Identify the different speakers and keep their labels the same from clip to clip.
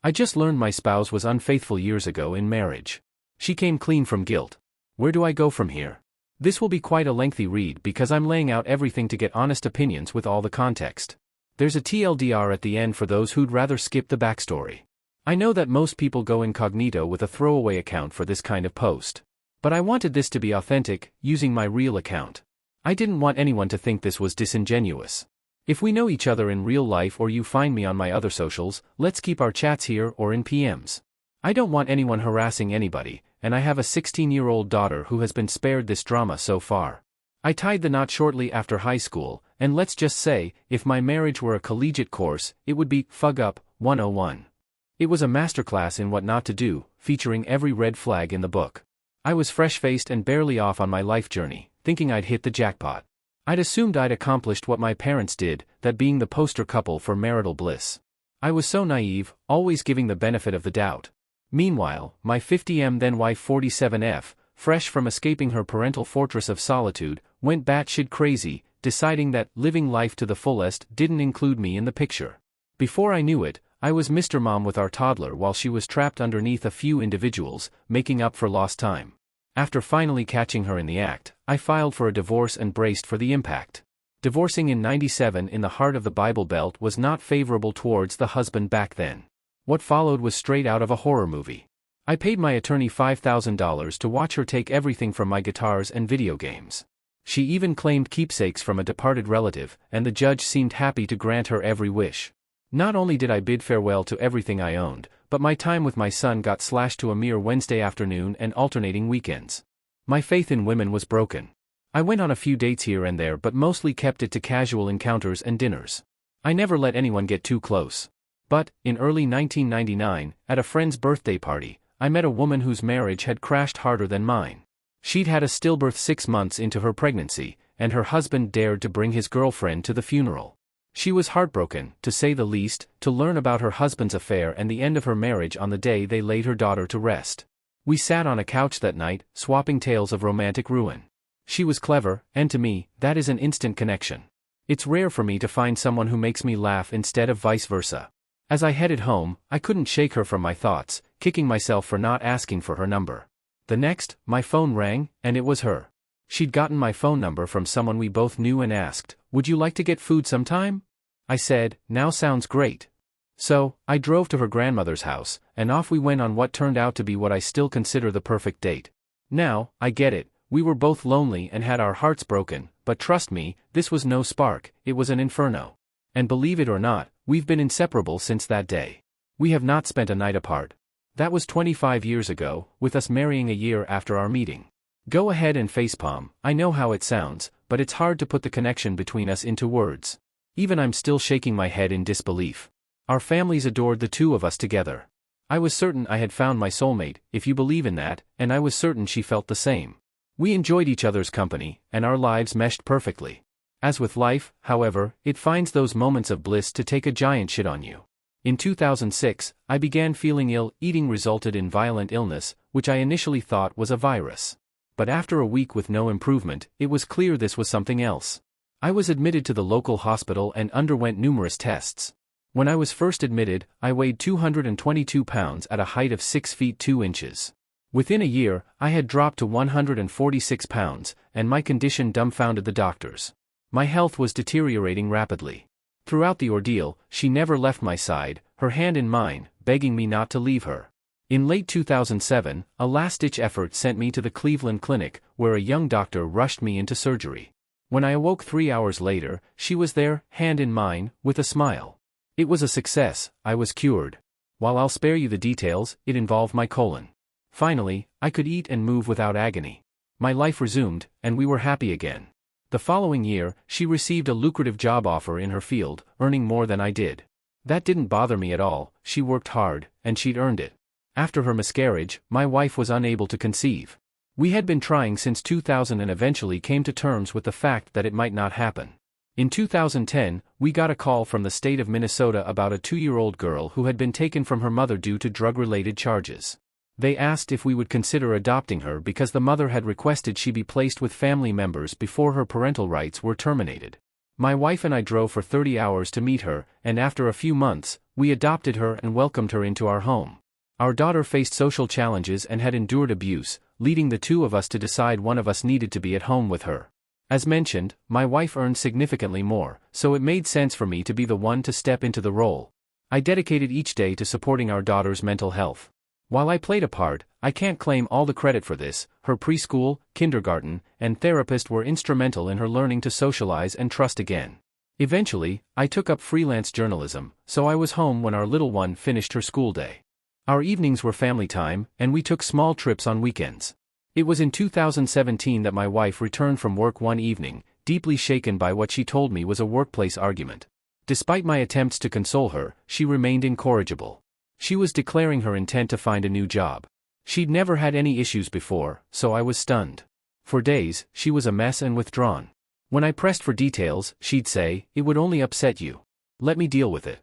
Speaker 1: I just learned my spouse was unfaithful years ago in marriage. She came clean from guilt. Where do I go from here? This will be quite a lengthy read because I'm laying out everything to get honest opinions with all the context. There's a TLDR at the end for those who'd rather skip the backstory. I know that most people go incognito with a throwaway account for this kind of post. But I wanted this to be authentic, using my real account. I didn't want anyone to think this was disingenuous. If we know each other in real life or you find me on my other socials, let's keep our chats here or in PMs. I don't want anyone harassing anybody, and I have a 16-year-old daughter who has been spared this drama so far. I tied the knot shortly after high school, and let's just say, if my marriage were a collegiate course, it would be Fug Up 101. It was a masterclass in what not to do, featuring every red flag in the book. I was fresh-faced and barely off on my life journey, thinking I'd hit the jackpot. I'd assumed I'd accomplished what my parents did, that being the poster couple for marital bliss. I was so naive, always giving the benefit of the doubt. Meanwhile, my 50M then wife 47F, fresh from escaping her parental fortress of solitude, went batshit crazy, deciding that living life to the fullest didn't include me in the picture. Before I knew it, I was Mr. Mom with our toddler while she was trapped underneath a few individuals, making up for lost time. After finally catching her in the act, I filed for a divorce and braced for the impact. Divorcing in '97 in the heart of the Bible Belt was not favorable towards the husband back then. What followed was straight out of a horror movie. I paid my attorney $5,000 to watch her take everything from my guitars and video games. She even claimed keepsakes from a departed relative, and the judge seemed happy to grant her every wish. Not only did I bid farewell to everything I owned, but my time with my son got slashed to a mere Wednesday afternoon and alternating weekends. My faith in women was broken. I went on a few dates here and there but mostly kept it to casual encounters and dinners. I never let anyone get too close. But, in early 1999, at a friend's birthday party, I met a woman whose marriage had crashed harder than mine. She'd had a stillbirth 6 months into her pregnancy, and her husband dared to bring his girlfriend to the funeral. She was heartbroken, to say the least, to learn about her husband's affair and the end of her marriage on the day they laid her daughter to rest. We sat on a couch that night, swapping tales of romantic ruin. She was clever, and to me, that is an instant connection. It's rare for me to find someone who makes me laugh instead of vice versa. As I headed home, I couldn't shake her from my thoughts, kicking myself for not asking for her number. The next, my phone rang, and it was her. She'd gotten my phone number from someone we both knew and asked, "Would you like to get food sometime?" I said, "Now sounds great." So, I drove to her grandmother's house, and off we went on what turned out to be what I still consider the perfect date. Now, I get it, we were both lonely and had our hearts broken, but trust me, this was no spark, it was an inferno. And believe it or not, we've been inseparable since that day. We have not spent a night apart. That was 25 years ago, with us marrying a year after our meeting. Go ahead and facepalm, I know how it sounds, but it's hard to put the connection between us into words. Even I'm still shaking my head in disbelief. Our families adored the two of us together. I was certain I had found my soulmate, if you believe in that, and I was certain she felt the same. We enjoyed each other's company, and our lives meshed perfectly. As with life, however, it finds those moments of bliss to take a giant shit on you. In 2006, I began feeling ill. Eating resulted in violent illness, which I initially thought was a virus. But after a week with no improvement, it was clear this was something else. I was admitted to the local hospital and underwent numerous tests. When I was first admitted, I weighed 222 pounds at a height of 6 feet 2 inches. Within a year, I had dropped to 146 pounds, and my condition dumbfounded the doctors. My health was deteriorating rapidly. Throughout the ordeal, she never left my side, her hand in mine, begging me not to leave her. In late 2007, a last-ditch effort sent me to the Cleveland Clinic, where a young doctor rushed me into surgery. When I awoke 3 hours later, she was there, hand in mine, with a smile. It was a success, I was cured. While I'll spare you the details, it involved my colon. Finally, I could eat and move without agony. My life resumed, and we were happy again. The following year, she received a lucrative job offer in her field, earning more than I did. That didn't bother me at all, she worked hard, and she'd earned it. After her miscarriage, my wife was unable to conceive. We had been trying since 2000 and eventually came to terms with the fact that it might not happen. In 2010, we got a call from the state of Minnesota about a 2-year-old girl who had been taken from her mother due to drug-related charges. They asked if we would consider adopting her because the mother had requested she be placed with family members before her parental rights were terminated. My wife and I drove for 30 hours to meet her, and after a few months, We adopted her and welcomed her into our home. Our daughter faced social challenges and had endured abuse, leading the two of us to decide one of us needed to be at home with her. As mentioned, my wife earned significantly more, so it made sense for me to be the one to step into the role. I dedicated each day to supporting our daughter's mental health. While I played a part, I can't claim all the credit for this. Her preschool, kindergarten, and therapist were instrumental in her learning to socialize and trust again. Eventually, I took up freelance journalism, so I was home when our little one finished her school day. Our evenings were family time, and we took small trips on weekends. It was in 2017 that my wife returned from work one evening, deeply shaken by what she told me was a workplace argument. Despite my attempts to console her, she remained incorrigible. She was declaring her intent to find a new job. She'd never had any issues before, so I was stunned. For days, she was a mess and withdrawn. When I pressed for details, she'd say, "It would only upset you. Let me deal with it."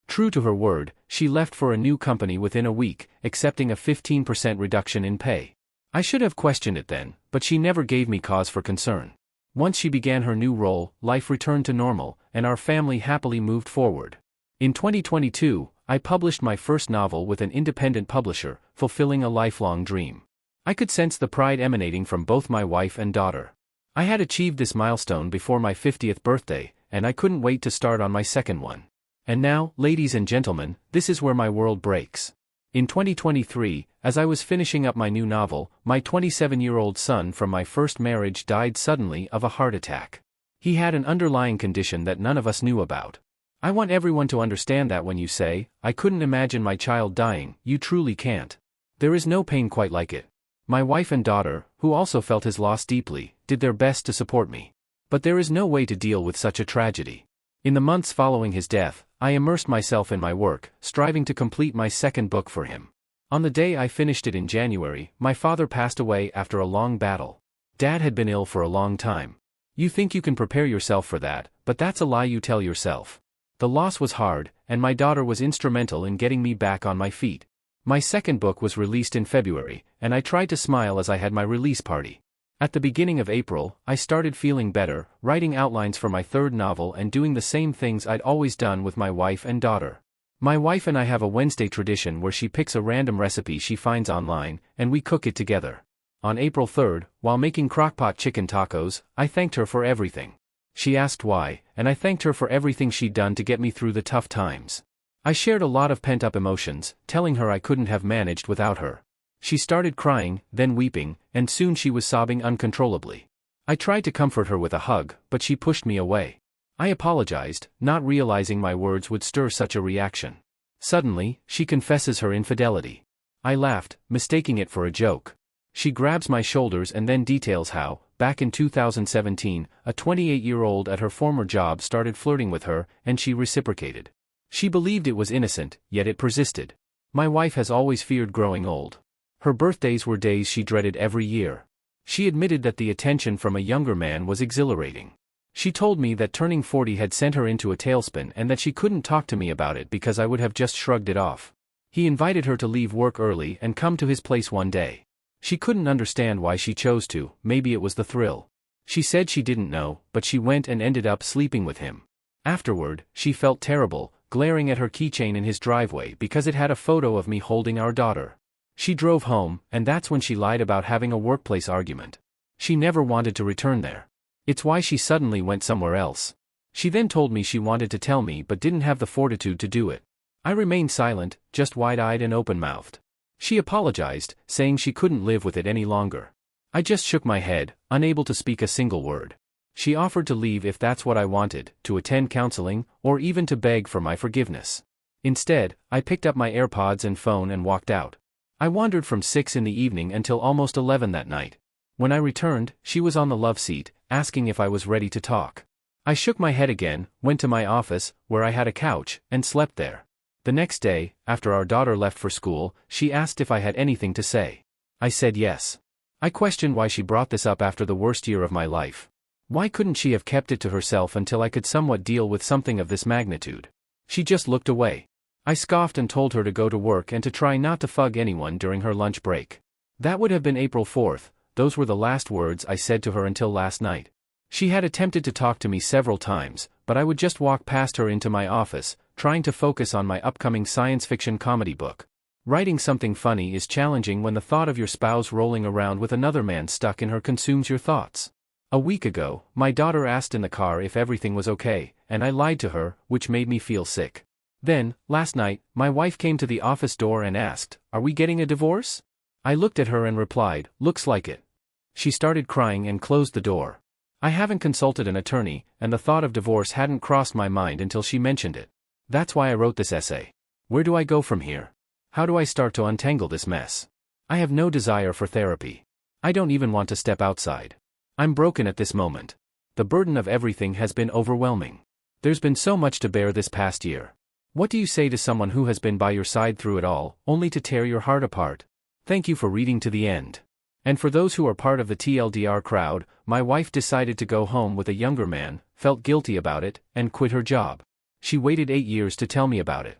Speaker 1: True to her word, she left for a new company within a week, accepting a 15% reduction in pay. I should have questioned it then, but she never gave me cause for concern. Once she began her new role, life returned to normal, and our family happily moved forward. In 2022, I published my first novel with an independent publisher, fulfilling a lifelong dream. I could sense the pride emanating from both my wife and daughter. I had achieved this milestone before my 50th birthday, and I couldn't wait to start on my second one. And now, ladies and gentlemen, this is where my world breaks. In 2023, as I was finishing up my new novel, my 27-year-old son from my first marriage died suddenly of a heart attack. He had an underlying condition that none of us knew about. I want everyone to understand that when you say, "I couldn't imagine my child dying," you truly can't. There is no pain quite like it. My wife and daughter, who also felt his loss deeply, did their best to support me. But there is no way to deal with such a tragedy. In the months following his death, I immersed myself in my work, striving to complete my second book for him. On the day I finished it in January, my father passed away after a long battle. Dad had been ill for a long time. You think you can prepare yourself for that, but that's a lie you tell yourself. The loss was hard, and my daughter was instrumental in getting me back on my feet. My second book was released in February, and I tried to smile as I had my release party. At the beginning of April, I started feeling better, writing outlines for my third novel and doing the same things I'd always done with my wife and daughter. My wife and I have a Wednesday tradition where she picks a random recipe she finds online, and we cook it together. On April 3rd, while making crockpot chicken tacos, I thanked her for everything. She asked why, and I thanked her for everything she'd done to get me through the tough times. I shared a lot of pent-up emotions, telling her I couldn't have managed without her. She started crying, then weeping, and soon she was sobbing uncontrollably. I tried to comfort her with a hug, but she pushed me away. I apologized, not realizing my words would stir such a reaction. Suddenly, she confesses her infidelity. I laughed, mistaking it for a joke. She grabs my shoulders and then details how, back in 2017, a 28-year-old at her former job started flirting with her, and she reciprocated. She believed it was innocent, yet it persisted. My wife has always feared growing old. Her birthdays were days she dreaded every year. She admitted that the attention from a younger man was exhilarating. She told me that turning 40 had sent her into a tailspin and that she couldn't talk to me about it because I would have just shrugged it off. He invited her to leave work early and come to his place one day. She couldn't understand why she chose to, maybe it was the thrill. She said she didn't know, but she went and ended up sleeping with him. Afterward, she felt terrible, glaring at her keychain in his driveway because it had a photo of me holding our daughter. She drove home, and that's when she lied about having a workplace argument. She never wanted to return there. It's why she suddenly went somewhere else. She then told me she wanted to tell me but didn't have the fortitude to do it. I remained silent, just wide-eyed and open-mouthed. She apologized, saying she couldn't live with it any longer. I just shook my head, unable to speak a single word. She offered to leave if that's what I wanted, to attend counseling, or even to beg for my forgiveness. Instead, I picked up my AirPods and phone and walked out. I wandered from 6 in the evening until almost 11 that night. When I returned, she was on the love seat, asking if I was ready to talk. I shook my head again, went to my office, where I had a couch, and slept there. The next day, after our daughter left for school, she asked if I had anything to say. I said yes. I questioned why she brought this up after the worst year of my life. Why couldn't she have kept it to herself until I could somewhat deal with something of this magnitude? She just looked away. I scoffed and told her to go to work and to try not to fug anyone during her lunch break. That would have been April 4th, those were the last words I said to her until last night. She had attempted to talk to me several times, but I would just walk past her into my office, trying to focus on my upcoming science fiction comedy book. Writing something funny is challenging when the thought of your spouse rolling around with another man stuck in her consumes your thoughts. A week ago, my daughter asked in the car if everything was okay, and I lied to her, which made me feel sick. Then, last night, my wife came to the office door and asked, "Are we getting a divorce?" I looked at her and replied, "Looks like it." She started crying and closed the door. I haven't consulted an attorney, and the thought of divorce hadn't crossed my mind until she mentioned it. That's why I wrote this essay. Where do I go from here? How do I start to untangle this mess? I have no desire for therapy. I don't even want to step outside. I'm broken at this moment. The burden of everything has been overwhelming. There's been so much to bear this past year. What do you say to someone who has been by your side through it all, only to tear your heart apart? Thank you for reading to the end. And for those who are part of the TLDR crowd, my wife decided to go home with a younger man, felt guilty about it, and quit her job. She waited 8 years to tell me about it.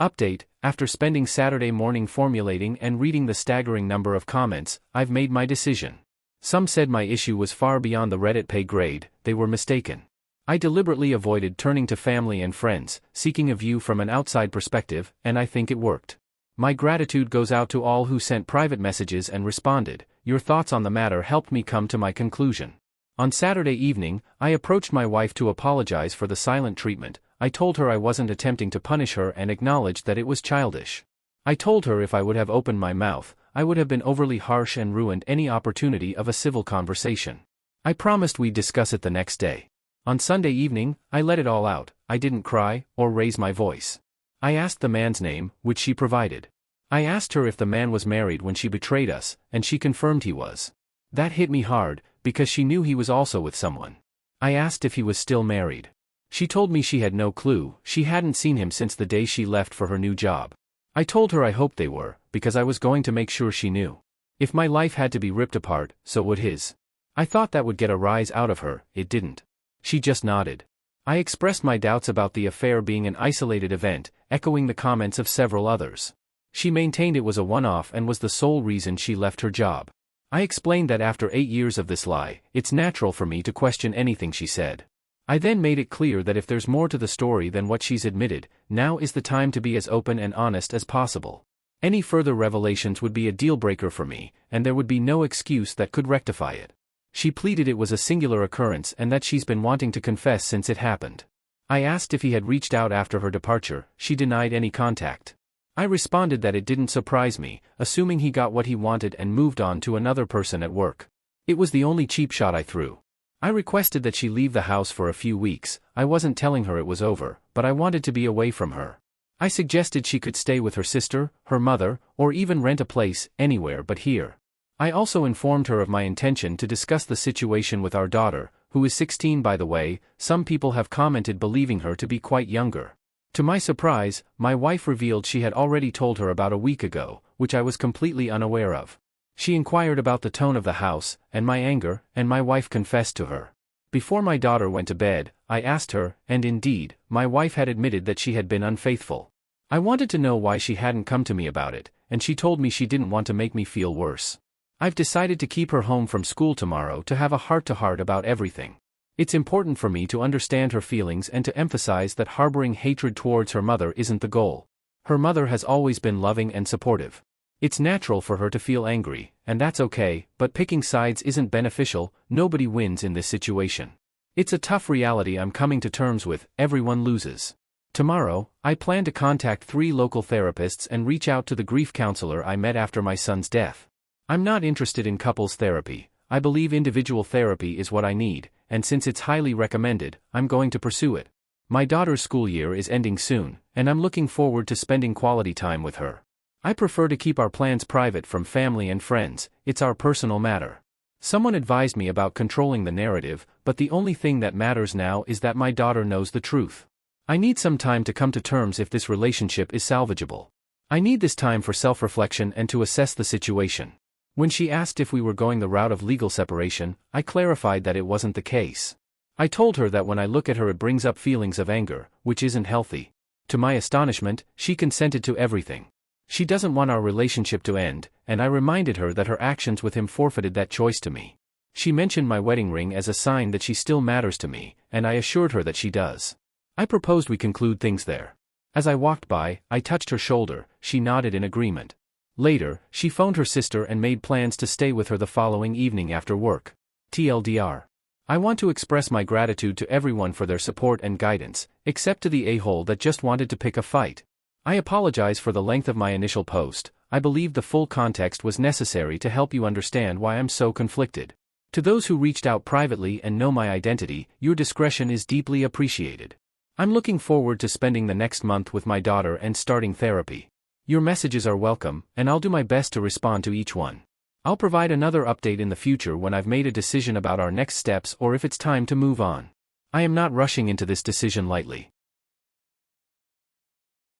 Speaker 1: Update: after spending Saturday morning formulating and reading the staggering number of comments, I've made my decision. Some said my issue was far beyond the Reddit pay grade. They were mistaken. I deliberately avoided turning to family and friends, seeking a view from an outside perspective, and I think it worked. My gratitude goes out to all who sent private messages and responded. Your thoughts on the matter helped me come to my conclusion. On Saturday evening, I approached my wife to apologize for the silent treatment. I told her I wasn't attempting to punish her and acknowledged that it was childish. I told her if I would have opened my mouth, I would have been overly harsh and ruined any opportunity of a civil conversation. I promised we'd discuss it the next day. On Sunday evening, I let it all out. I didn't cry or raise my voice. I asked the man's name, which she provided. I asked her if the man was married when she betrayed us, and she confirmed he was. That hit me hard, because she knew he was also with someone. I asked if he was still married. She told me she had no clue. She hadn't seen him since the day she left for her new job. I told her I hoped they were, because I was going to make sure she knew. If my life had to be ripped apart, so would his. I thought that would get a rise out of her. It didn't. She just nodded. I expressed my doubts about the affair being an isolated event, echoing the comments of several others. She maintained it was a one-off and was the sole reason she left her job. I explained that after 8 years of this lie, it's natural for me to question anything she said. I then made it clear that if there's more to the story than what she's admitted, now is the time to be as open and honest as possible. Any further revelations would be a deal-breaker for me, and there would be no excuse that could rectify it. She pleaded it was a singular occurrence and that she's been wanting to confess since it happened. I asked if he had reached out after her departure. She denied any contact. I responded that it didn't surprise me, assuming he got what he wanted and moved on to another person at work. It was the only cheap shot I threw. I requested that she leave the house for a few weeks. I wasn't telling her it was over, but I wanted to be away from her. I suggested she could stay with her sister, her mother, or even rent a place, anywhere but here. I also informed her of my intention to discuss the situation with our daughter, who is 16 by the way. Some people have commented believing her to be quite younger. To my surprise, my wife revealed she had already told her about a week ago, which I was completely unaware of. She inquired about the tone of the house, and my anger, and my wife confessed to her. Before my daughter went to bed, I asked her, and indeed, my wife had admitted that she had been unfaithful. I wanted to know why she hadn't come to me about it, and she told me she didn't want to make me feel worse. I've decided to keep her home from school tomorrow to have a heart-to-heart about everything. It's important for me to understand her feelings and to emphasize that harboring hatred towards her mother isn't the goal. Her mother has always been loving and supportive. It's natural for her to feel angry, and that's okay, but picking sides isn't beneficial. Nobody wins in this situation. It's a tough reality I'm coming to terms with. Everyone loses. Tomorrow, I plan to contact 3 local therapists and reach out to the grief counselor I met after my son's death. I'm not interested in couples therapy. I believe individual therapy is what I need, and since it's highly recommended, I'm going to pursue it. My daughter's school year is ending soon, and I'm looking forward to spending quality time with her. I prefer to keep our plans private from family and friends. It's our personal matter. Someone advised me about controlling the narrative, but the only thing that matters now is that my daughter knows the truth. I need some time to come to terms if this relationship is salvageable. I need this time for self-reflection and to assess the situation. When she asked if we were going the route of legal separation, I clarified that it wasn't the case. I told her that when I look at her it brings up feelings of anger, which isn't healthy. To my astonishment, she consented to everything. She doesn't want our relationship to end, and I reminded her that her actions with him forfeited that choice to me. She mentioned my wedding ring as a sign that she still matters to me, and I assured her that she does. I proposed we conclude things there. As I walked by, I touched her shoulder. She nodded in agreement. Later, she phoned her sister and made plans to stay with her the following evening after work. TLDR. I want to express my gratitude to everyone for their support and guidance, except to the a-hole that just wanted to pick a fight. I apologize for the length of my initial post. I believe the full context was necessary to help you understand why I'm so conflicted. To those who reached out privately and know my identity, your discretion is deeply appreciated. I'm looking forward to spending the next month with my daughter and starting therapy. Your messages are welcome, and I'll do my best to respond to each one. I'll provide another update in the future when I've made a decision about our next steps or if it's time to move on. I am not rushing into this decision lightly.